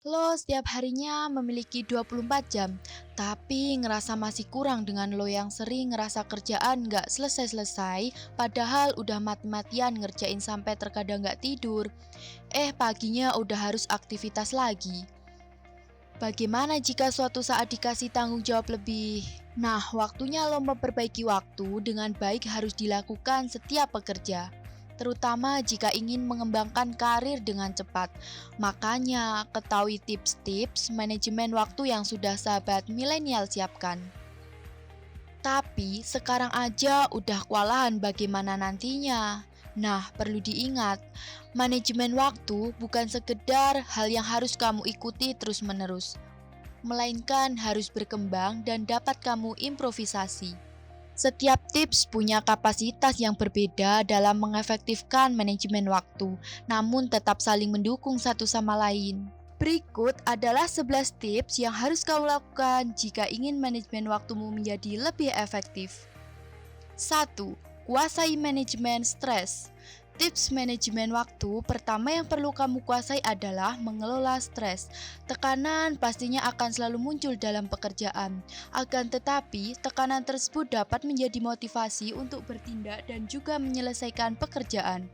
Lo setiap harinya memiliki 24 jam, tapi ngerasa masih kurang dengan lo yang sering ngerasa kerjaan nggak selesai-selesai, padahal udah mati-matian ngerjain sampai terkadang nggak tidur. Paginya udah harus aktivitas lagi. Bagaimana jika suatu saat dikasih tanggung jawab lebih? Nah, waktunya lo memperbaiki waktu dengan baik harus dilakukan setiap pekerja, terutama jika ingin mengembangkan karir dengan cepat. Makanya, ketahui tips-tips manajemen waktu yang sudah sahabat milenial siapkan. Tapi sekarang aja udah kewalahan bagaimana nantinya. Nah, perlu diingat, manajemen waktu bukan sekedar hal yang harus kamu ikuti terus-menerus, melainkan harus berkembang dan dapat kamu improvisasi. Setiap tips punya kapasitas yang berbeda dalam mengefektifkan manajemen waktu, namun tetap saling mendukung satu sama lain. Berikut adalah 11 tips yang harus kamu lakukan jika ingin manajemen waktumu menjadi lebih efektif. 1. Kuasai manajemen stres. Tips manajemen waktu pertama yang perlu kamu kuasai adalah mengelola stres. Tekanan pastinya akan selalu muncul dalam pekerjaan. Akan tetapi, tekanan tersebut dapat menjadi motivasi untuk bertindak dan juga menyelesaikan pekerjaan.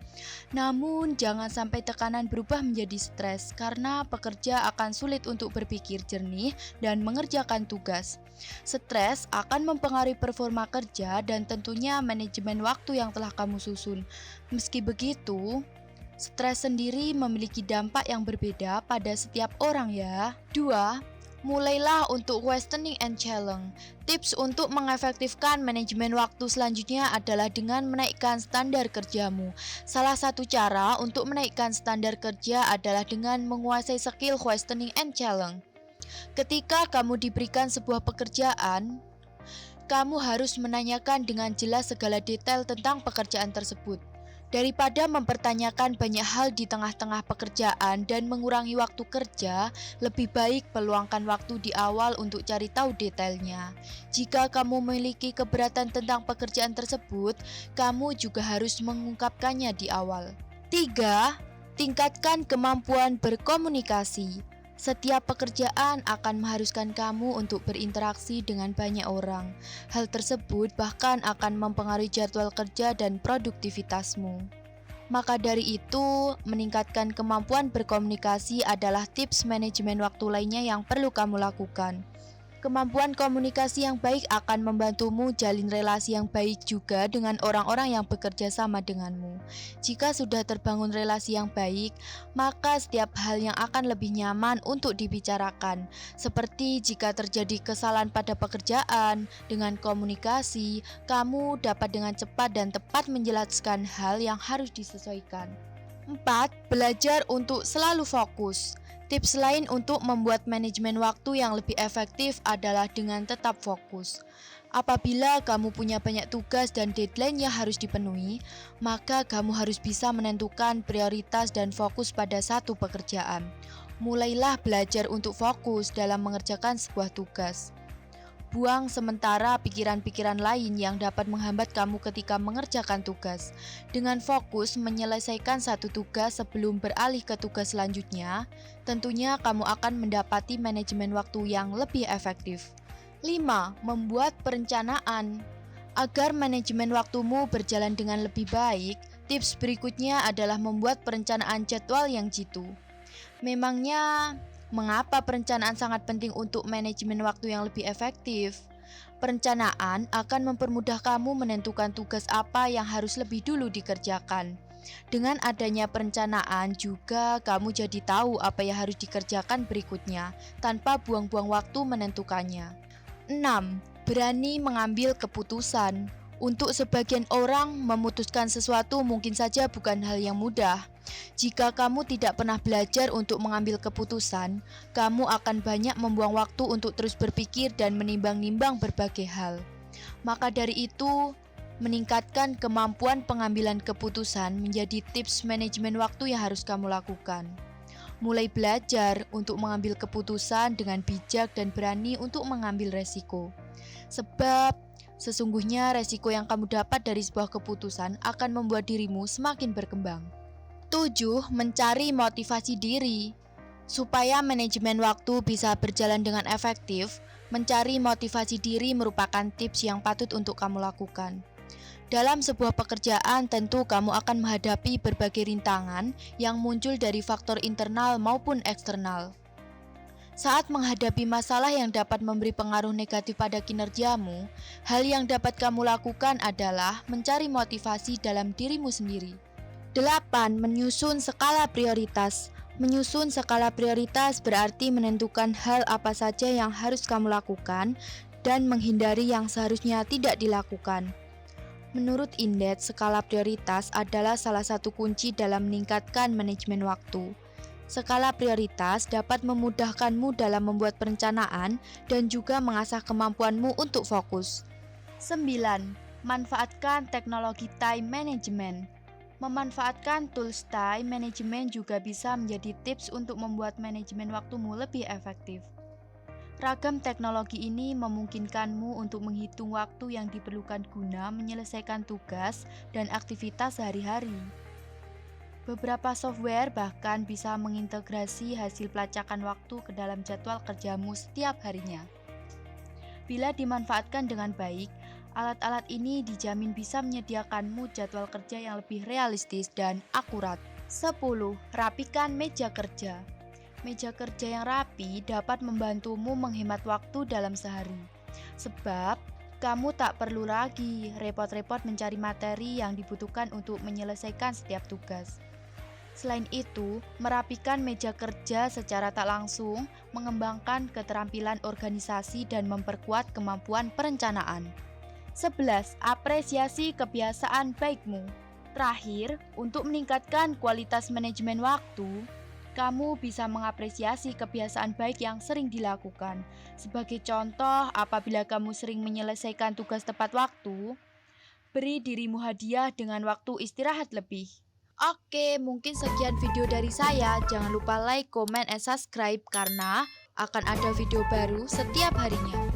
Namun, jangan sampai tekanan berubah menjadi stres karena pekerja akan sulit untuk berpikir jernih dan mengerjakan tugas. Stres akan mempengaruhi performa kerja dan tentunya manajemen waktu yang telah kamu susun. Meski begitu, stres sendiri memiliki dampak yang berbeda pada setiap orang ya. 2. Mulailah untuk questioning and challenge. Tips untuk mengefektifkan manajemen waktu selanjutnya adalah dengan menaikkan standar kerjamu. Salah satu cara untuk menaikkan standar kerja adalah dengan menguasai skill questioning and challenge. Ketika kamu diberikan sebuah pekerjaan, kamu harus menanyakan dengan jelas segala detail tentang pekerjaan tersebut. Daripada mempertanyakan banyak hal di tengah-tengah pekerjaan dan mengurangi waktu kerja, lebih baik peluangkan waktu di awal untuk cari tahu detailnya. Jika kamu memiliki keberatan tentang pekerjaan tersebut, kamu juga harus mengungkapkannya di awal. 3. Tingkatkan kemampuan berkomunikasi. Setiap pekerjaan akan mengharuskan kamu untuk berinteraksi dengan banyak orang. Hal tersebut bahkan akan mempengaruhi jadwal kerja dan produktivitasmu. Maka dari itu, meningkatkan kemampuan berkomunikasi adalah tips manajemen waktu lainnya yang perlu kamu lakukan. Kemampuan komunikasi yang baik akan membantumu jalin relasi yang baik juga dengan orang-orang yang bekerja sama denganmu. Jika sudah terbangun relasi yang baik, maka setiap hal yang akan lebih nyaman untuk dibicarakan. Seperti jika terjadi kesalahan pada pekerjaan, dengan komunikasi, kamu dapat dengan cepat dan tepat menjelaskan hal yang harus disesuaikan. 4. Belajar untuk selalu fokus. Tips lain untuk membuat manajemen waktu yang lebih efektif adalah dengan tetap fokus. Apabila kamu punya banyak tugas dan deadline yang harus dipenuhi, maka kamu harus bisa menentukan prioritas dan fokus pada satu pekerjaan. Mulailah belajar untuk fokus dalam mengerjakan sebuah tugas. Buang sementara pikiran-pikiran lain yang dapat menghambat kamu ketika mengerjakan tugas. Dengan fokus menyelesaikan satu tugas sebelum beralih ke tugas selanjutnya, tentunya kamu akan mendapati manajemen waktu yang lebih efektif. 5. Membuat perencanaan. Agar manajemen waktumu berjalan dengan lebih baik, tips berikutnya adalah membuat perencanaan jadwal yang jitu. Memangnya, mengapa perencanaan sangat penting untuk manajemen waktu yang lebih efektif? Perencanaan akan mempermudah kamu menentukan tugas apa yang harus lebih dulu dikerjakan. Dengan adanya perencanaan juga kamu jadi tahu apa yang harus dikerjakan berikutnya, tanpa buang-buang waktu menentukannya. 6. Berani mengambil keputusan. Untuk sebagian orang, memutuskan sesuatu mungkin saja bukan hal yang mudah. Jika kamu tidak pernah belajar untuk mengambil keputusan, kamu akan banyak membuang waktu untuk terus berpikir dan menimbang-nimbang berbagai hal. Maka dari itu, meningkatkan kemampuan pengambilan keputusan menjadi tips manajemen waktu yang harus kamu lakukan. Mulai belajar untuk mengambil keputusan dengan bijak dan berani untuk mengambil resiko. Sebab sesungguhnya resiko yang kamu dapat dari sebuah keputusan akan membuat dirimu semakin berkembang. 7. Mencari motivasi diri. Supaya manajemen waktu bisa berjalan dengan efektif, mencari motivasi diri merupakan tips yang patut untuk kamu lakukan. Dalam sebuah pekerjaan, tentu kamu akan menghadapi berbagai rintangan yang muncul dari faktor internal maupun eksternal. Saat menghadapi masalah yang dapat memberi pengaruh negatif pada kinerjamu, hal yang dapat kamu lakukan adalah mencari motivasi dalam dirimu sendiri. 8. Menyusun skala prioritas. Menyusun skala prioritas berarti menentukan hal apa saja yang harus kamu lakukan dan menghindari yang seharusnya tidak dilakukan. Menurut Indeks, skala prioritas adalah salah satu kunci dalam meningkatkan manajemen waktu. Skala prioritas dapat memudahkanmu dalam membuat perencanaan dan juga mengasah kemampuanmu untuk fokus. 9. Manfaatkan teknologi time management. Memanfaatkan tools time management juga bisa menjadi tips untuk membuat manajemen waktumu lebih efektif. Ragam teknologi ini memungkinkanmu untuk menghitung waktu yang diperlukan guna menyelesaikan tugas dan aktivitas sehari-hari. Beberapa software bahkan bisa mengintegrasi hasil pelacakan waktu ke dalam jadwal kerjamu setiap harinya. Bila dimanfaatkan dengan baik, alat-alat ini dijamin bisa menyediakanmu jadwal kerja yang lebih realistis dan akurat. 10. Rapikan meja kerja. Meja kerja yang rapi dapat membantumu menghemat waktu dalam sehari. Sebab, kamu tak perlu lagi repot-repot mencari materi yang dibutuhkan untuk menyelesaikan setiap tugas. Selain itu, merapikan meja kerja secara tak langsung mengembangkan keterampilan organisasi dan memperkuat kemampuan perencanaan. 11. Apresiasi kebiasaan baikmu. Terakhir, untuk meningkatkan kualitas manajemen waktu, kamu bisa mengapresiasi kebiasaan baik yang sering dilakukan. Sebagai contoh, apabila kamu sering menyelesaikan tugas tepat waktu, beri dirimu hadiah dengan waktu istirahat lebih. Oke, mungkin sekian video dari saya. Jangan lupa like, comment, and subscribe karena akan ada video baru setiap harinya.